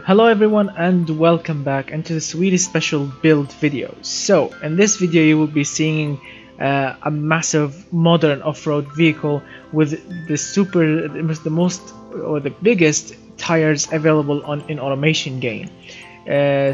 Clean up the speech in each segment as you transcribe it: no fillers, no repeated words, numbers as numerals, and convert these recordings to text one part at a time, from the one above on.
Hello everyone and welcome back into this really special build video. So in this video you will be seeing a massive modern off-road vehicle with the most or the biggest tires available in automation game.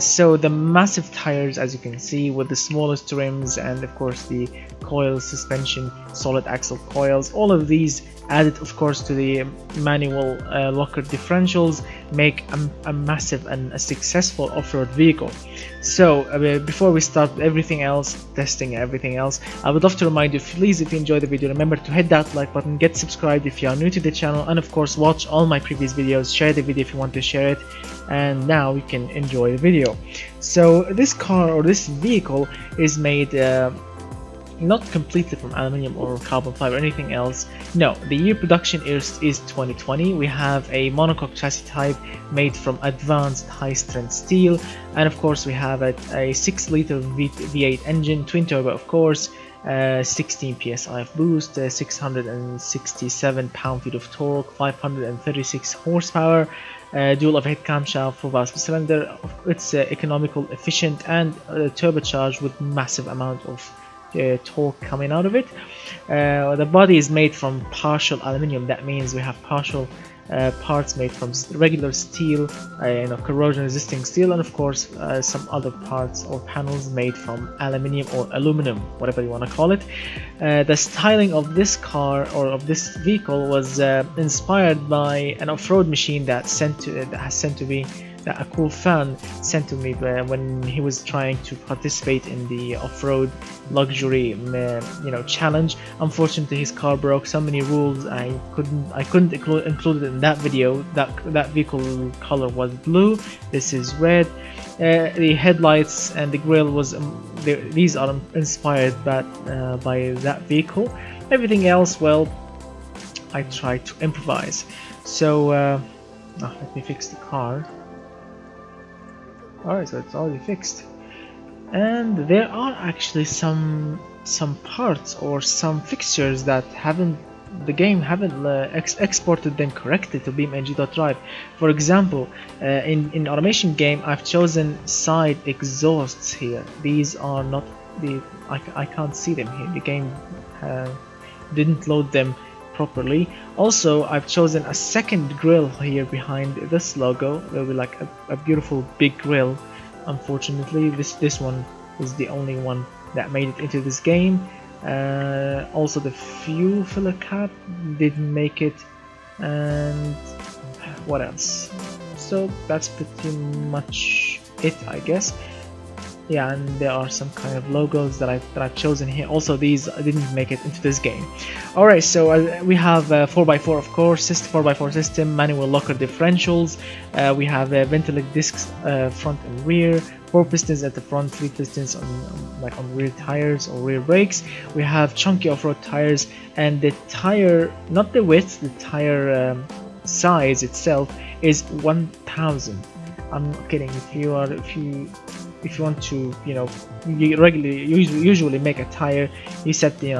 So the massive tires, as you can see, with the smallest rims and of course the coil suspension, solid axle coils, all of these added of course to the manual locker differentials make a massive and a successful off-road vehicle. So before we start everything else, testing everything else, I would love to remind you, please, if you enjoyed the video, remember to hit that like button, get subscribed if you are new to the channel, and of course watch all my previous videos, share the video if you want to share it, and now you can enjoy the video. So this car or this vehicle is made not completely from aluminium or carbon fiber or anything else. No, the year production is 2020. We have a monocoque chassis type made from advanced high-strength steel, and of course we have a 6-liter V8 engine, twin turbo of course, 16 psi of boost, 667 pound-feet of torque, 536 horsepower, dual overhead camshaft, 4-valve cylinder. It's economical, efficient, and turbocharged with massive amount of torque coming out of it. The body is made from partial aluminium. That means we have partial parts made from regular steel, corrosion resisting steel, and of course some other parts or panels made from aluminium or aluminum, whatever you want to call it. The styling of this car or of this vehicle was inspired by an off-road machine that has sent to me, a cool fan sent to me when he was trying to participate in the off-road luxury challenge. Unfortunately his car broke so many rules, I couldn't include it in that video. That vehicle color was blue, this is red. The headlights and the grille was these are inspired by that vehicle. Everything else, well, I tried to improvise. So let me fix the car. Alright, so it's already fixed, and there are actually some parts or some fixtures that the game haven't exported them correctly to BeamNG.drive. For example, in automation game I've chosen side exhausts here. These are not I can't see them here. The game didn't load them properly. Also, I've chosen a second grille here behind this logo. There will be like a beautiful big grille. Unfortunately, this one is the only one that made it into this game. Also, the fuel filler cap didn't make it, and what else? So that's pretty much it, I guess. Yeah, and there are some kind of logos that I've chosen here. Also, these didn't make it into this game. Alright, so we have 4x4 of course, 4x4 system, manual locker differentials. We have ventilated discs front and rear, 4 pistons at the front, 3 pistons on rear tires or rear brakes. We have chunky off-road tires, and the tire, not the width, the tire size itself is 1000. I'm not kidding. If you want to, you usually make a tire, you set the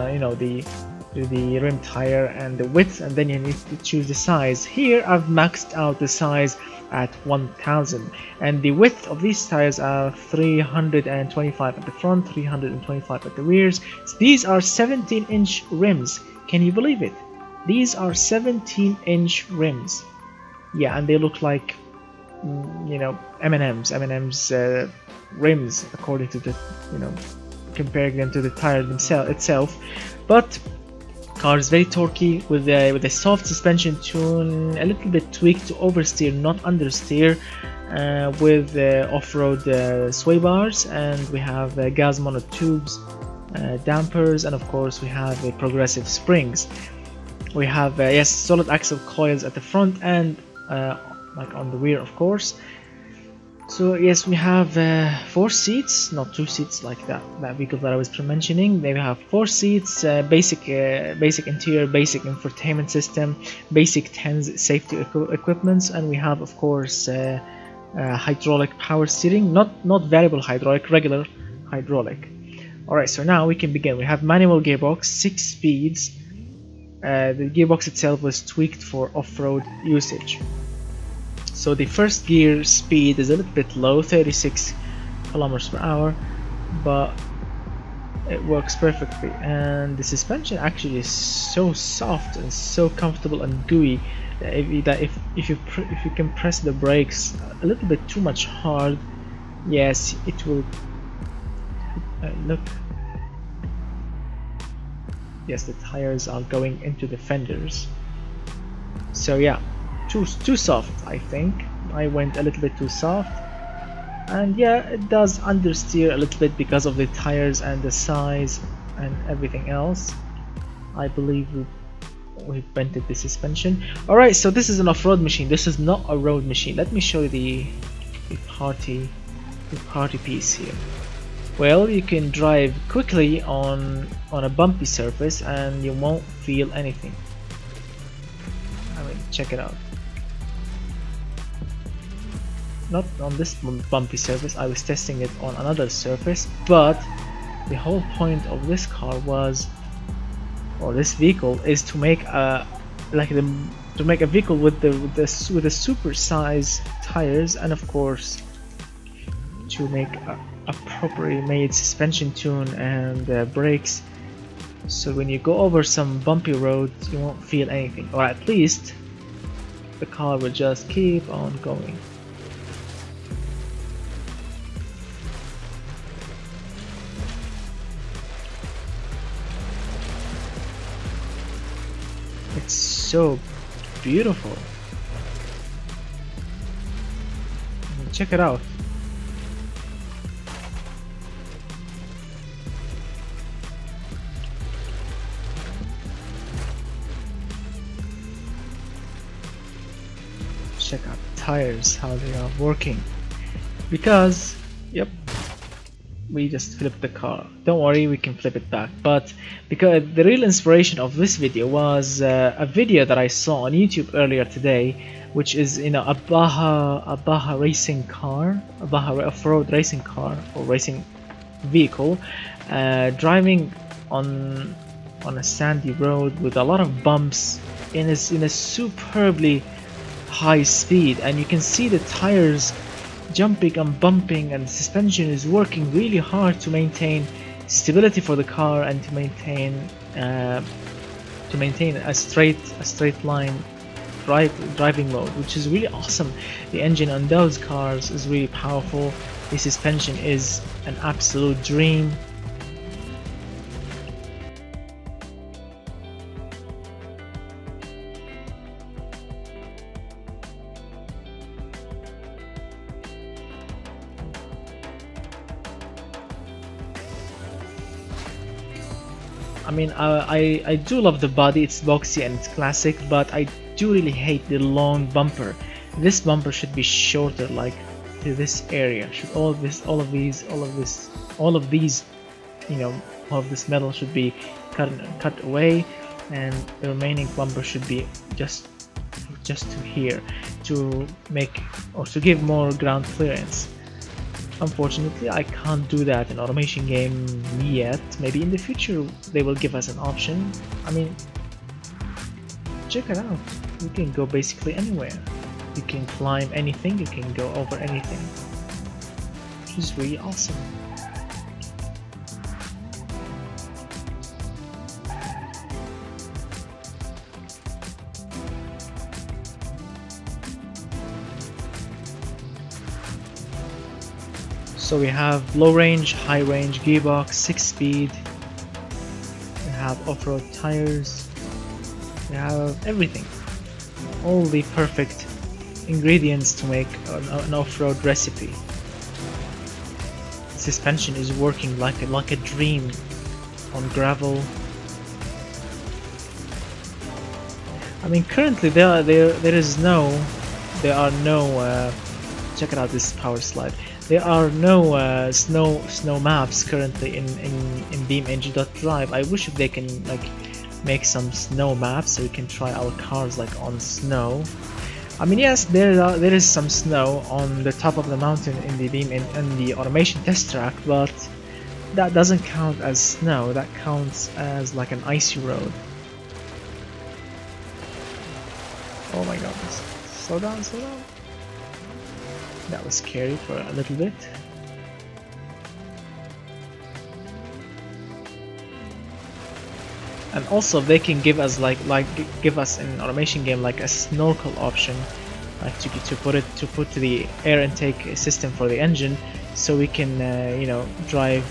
rim tire and the width, and then you need to choose the size. Here I've maxed out the size at 1000, and the width of these tires are 325 at the front, 325 at the rears. So these are 17-inch rims. Can you believe it? These are 17-inch rims. Yeah, and they look like M&M's rims, according to the comparing them to the tire itself. But car is very torquey with a soft suspension tune, a little bit tweaked to oversteer, not understeer, with off-road sway bars, and we have gas monotubes, dampers, and of course we have progressive springs. We have yes, solid axle coils at the front and like on the rear, of course. So yes, we have 4 seats, not 2 seats like that vehicle that I was mentioning. They have 4 seats, basic interior, basic infotainment system, basic TENS safety equipments, and we have of course hydraulic power steering, not variable hydraulic, regular hydraulic. Alright, so now we can begin. We have manual gearbox, 6 speeds. The gearbox itself was tweaked for off-road usage. So the first gear speed is a little bit low, 36 kilometers per hour, but it works perfectly. And the suspension actually is so soft and so comfortable and gooey that if you can press the brakes a little bit too much hard, yes, it will look. Yes, the tires are going into the fenders. So yeah, too soft, I think. I went a little bit too soft, and yeah, it does understeer a little bit because of the tires and the size and everything else. I believe we vented the suspension. Alright, so this is an off-road machine. This is not a road machine. Let me show you the party piece here. Well, you can drive quickly on a bumpy surface and you won't feel anything. I mean, check it out. Not on this bumpy surface, I was testing it on another surface, but the whole point of this car was, or this vehicle, is to make a vehicle with the super size tires, and of course to make a properly made suspension tune and brakes, so when you go over some bumpy roads you won't feel anything, or at least the car will just keep on going. It's so beautiful. I mean, check it out. Check out the tires, how they are working. Because, yep, we just flipped the car. Don't worry, we can flip it back. But because the real inspiration of this video was a video that I saw on YouTube earlier today, which is a Baja racing car, a Baja off-road racing car or racing vehicle, driving on a sandy road with a lot of bumps in a superbly high speed, and you can see the tires jumping and bumping, and the suspension is working really hard to maintain stability for the car and to maintain a straight line driving mode, which is really awesome. The engine on those cars is really powerful. The suspension is an absolute dream. I mean, I do love the body, it's boxy and it's classic, but I do really hate the long bumper. This bumper should be shorter, like to this area. Should all of this metal should be cut away, and the remaining bumper should be just to here, to make or to give more ground clearance. Unfortunately, I can't do that in automation game yet. Maybe in the future they will give us an option. I mean, check it out. You can go basically anywhere. You can climb anything, you can go over anything. Which is really awesome. So we have low range, high range gearbox, 6-speed, we have off-road tires, we have everything. All the perfect ingredients to make an off-road recipe. Suspension is working like a dream on gravel. I mean, currently there are no check it out, this power slide. There are no snow maps currently in BeamNG.drive. I wish if they can like make some snow maps so we can try our cars like on snow. I mean, yes, there is some snow on the top of the mountain in the automation test track, but that doesn't count as snow. That counts as like an icy road. Oh my god! Slow down, slow down. That was scary for a little bit. And also they can give us give us in automation game like a snorkel option, like to put the air intake system for the engine, so we can you know, drive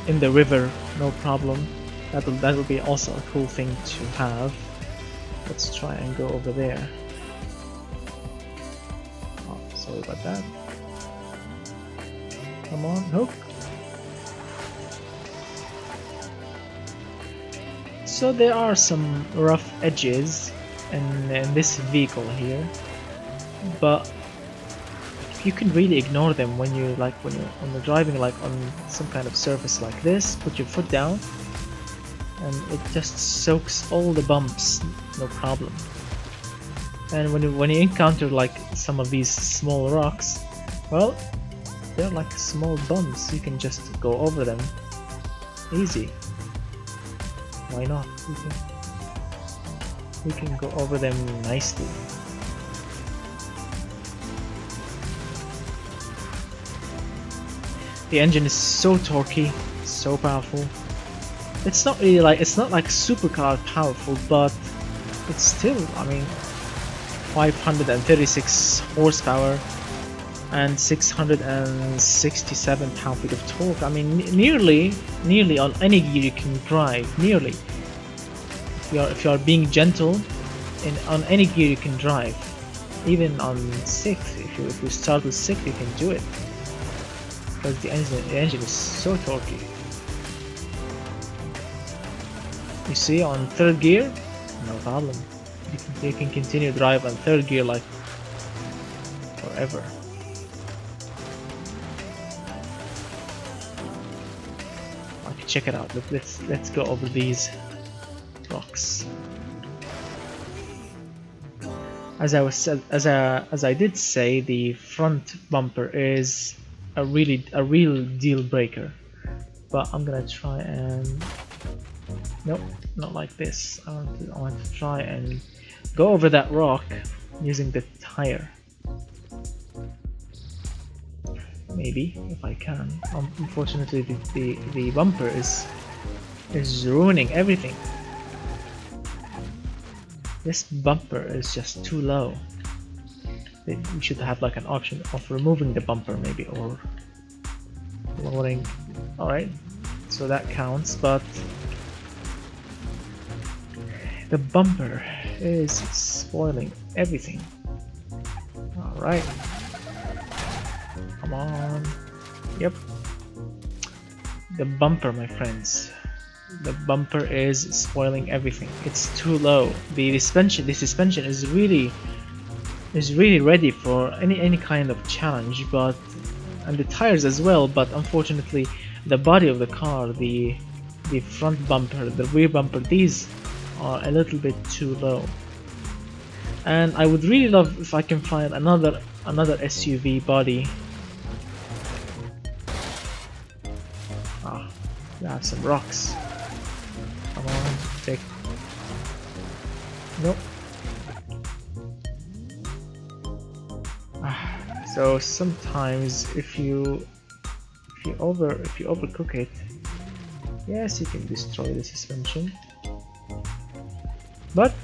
in the river no problem. That'll be also a cool thing to have. Let's try and go over there. Oh, sorry about that. Come on, hook. So there are some rough edges in this vehicle here, but you can really ignore them when you when you're driving like on some kind of surface like this. Put your foot down and it just soaks all the bumps, no problem. And when you encounter like some of these small rocks, well, they're like small bumps, you can just go over them easy. Why not? We can go over them nicely. The engine is so torquey, so powerful. It's not really like, it's not like supercar powerful, but it's still, I mean, 536 horsepower and 667 pound-feet of torque. I mean, nearly on any gear you can drive. Nearly, if you are being gentle, on any gear you can drive. Even on 6, if you start with 6, you can do it, because the engine is so torquey. You see, on 3rd gear, no problem. You can continue to drive on 3rd gear like forever. Okay, check it out. Let's go over these rocks. As I did say, the front bumper is a real deal breaker. But I'm gonna try and nope, not like this. I want to try and go over that rock using the tire. Maybe if I can. Unfortunately, the bumper is ruining everything. This bumper is just too low. We should have like an option of removing the bumper maybe, or lowering. Alright, so that counts, but the bumper is spoiling everything. Alright, come on. Yep, the bumper, my friends. The bumper is spoiling everything. It's too low. The suspension is really ready for any kind of challenge, but and the tires as well. But unfortunately, the body of the car, the front bumper, the rear bumper, these are a little bit too low. And I would really love if I can find another SUV body. Ah, we have some rocks. Come on, take. Nope. So sometimes if you overcook it, yes, you can destroy the suspension. But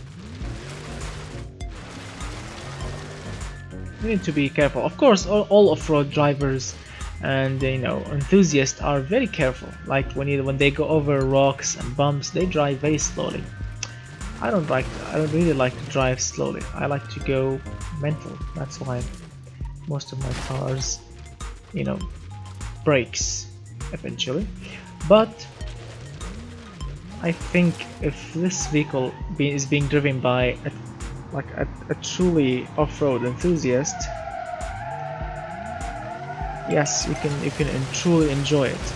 you need to be careful. Of course, all off-road drivers and enthusiasts are very careful. Like when they go over rocks and bumps, they drive very slowly. I don't really like to drive slowly. I like to go mental. That's why most of my cars, brakes eventually. But I think if this vehicle is being driven by a truly off-road enthusiast, yes, you can truly enjoy it.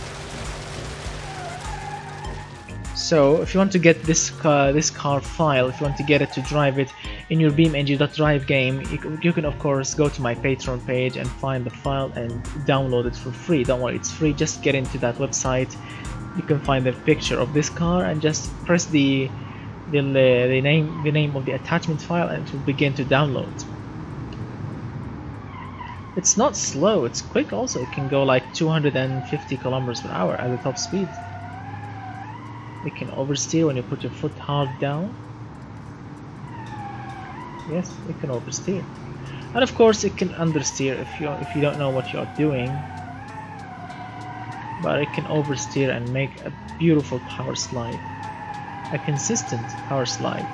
So if you want to get this car file, if you want to get it to drive it in your BeamNG.drive game, you can of course go to my Patreon page and find the file and download it for free. Don't worry, it's free. Just get into that website. You can find the picture of this car and just press the name of the attachment file, and it will begin to download. It's not slow, it's quick also. It can go like 250 kilometers per hour at the top speed. It can oversteer when you put your foot hard down. Yes, it can oversteer. And of course it can understeer if you don't know what you're doing. But it can oversteer and make a beautiful power slide. A consistent power slide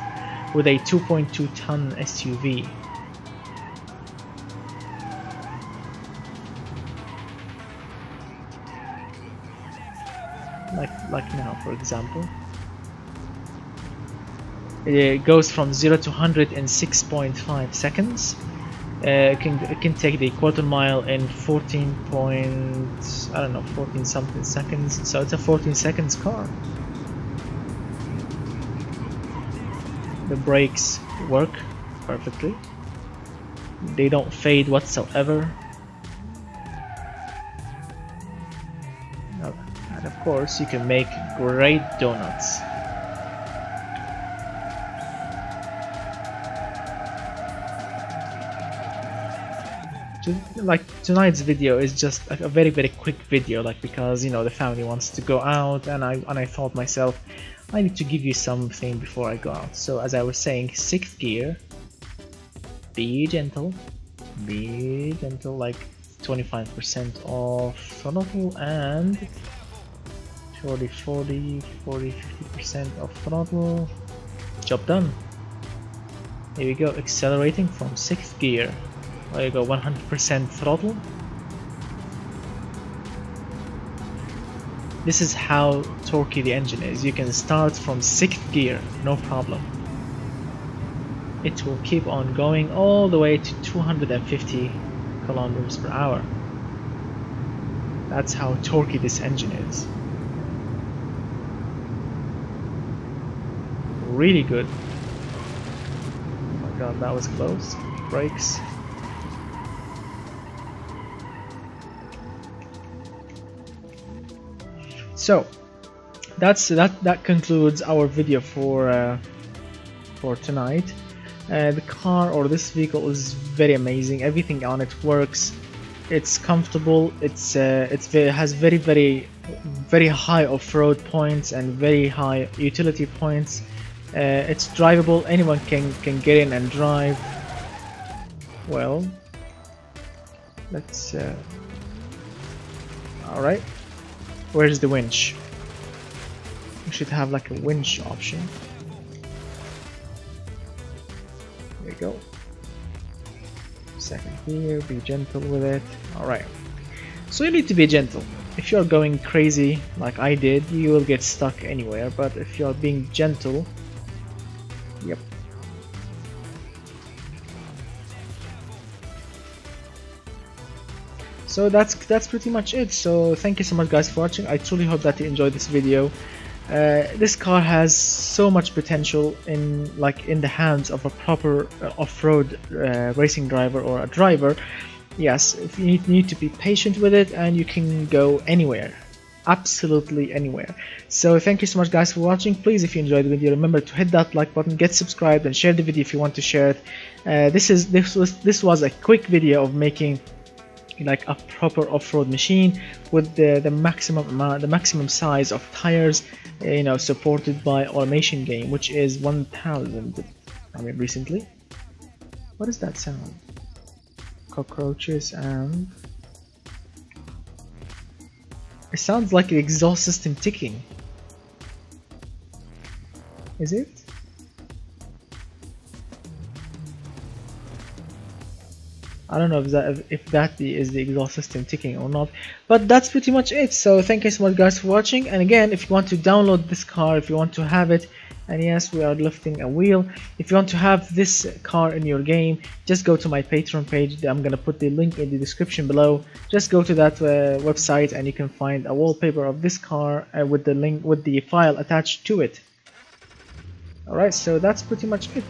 with a 2.2 ton SUV. Like now, for example. It goes from 0 to 100 in 6.5 seconds. It can take the quarter mile in 14 something seconds. So it's a 14 seconds car. The brakes work perfectly. They don't fade whatsoever. And of course you can make great donuts. Like tonight's video is just a very quick video, like because you know the family wants to go out, and I thought myself I need to give you something before I go out. So as I was saying, 6th gear, be gentle, like 25% off throttle and 50% off throttle. Job done. Here we go, accelerating from 6th gear. There you go, 100% throttle. This is how torquey the engine is. You can start from 6th gear, no problem. It will keep on going all the way to 250 kilometers per hour. That's how torquey this engine is. Really good. Oh my god, that was close. Brakes. So that concludes our video for tonight. The car, or this vehicle, is very amazing. Everything on it works. It's comfortable. It has very high off-road points and very high utility points. It's drivable. Anyone can get in and drive. Well, let's. All right. Where's the winch? We should have like a winch option. There we go. 2nd gear, be gentle with it. Alright. So you need to be gentle. If you're going crazy like I did, you will get stuck anywhere, but if you're being gentle, yep. So that's pretty much it. So thank you so much guys for watching. I truly hope that you enjoyed this video. This car has so much potential in the hands of a proper off-road racing driver or a driver. Yes, you need to be patient with it, and you can go anywhere, absolutely anywhere. So thank you so much guys for watching. Please, if you enjoyed the video, remember to hit that like button, get subscribed, and share the video if you want to share it. This was a quick video of making like a proper off-road machine with the maximum size of tires, you know, supported by automation game, which is 1000. I mean, recently. What is that sound? Cockroaches, and it sounds like the exhaust system ticking. Is it? I don't know if that is the exhaust system ticking or not, but that's pretty much it. So thank you so much guys for watching, and again, if you want to download this car, if you want to have it, and yes, we are lifting a wheel, if you want to have this car in your game, just go to my Patreon page. I'm gonna put the link in the description below. Just go to that website and you can find a wallpaper of this car with the link, with the file attached to it. Alright, so that's pretty much it.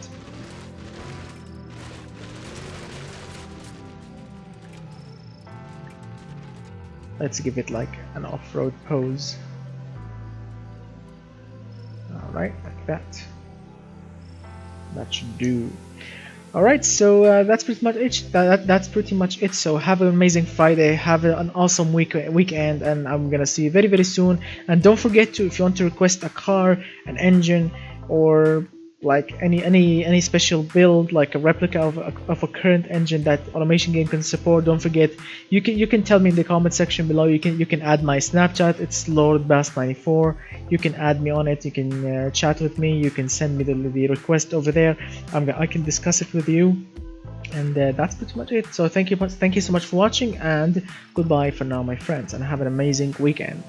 Let's give it like an off-road pose. Alright, like that. That should do. Alright, so that's pretty much it. That's pretty much it. So have an amazing Friday, have an awesome weekend, and I'm gonna see you very very soon. And don't forget to, if you want to request a car, an engine, or like any special build, like a replica of a current engine that Automation Game can support, don't forget, you can tell me in the comment section below. You can add my Snapchat, it's LordBass94. You can add me on it, you can chat with me, you can send me the request over there. I can discuss it with you, and that's pretty much it. So thank you so much for watching, and goodbye for now, my friends, and have an amazing weekend.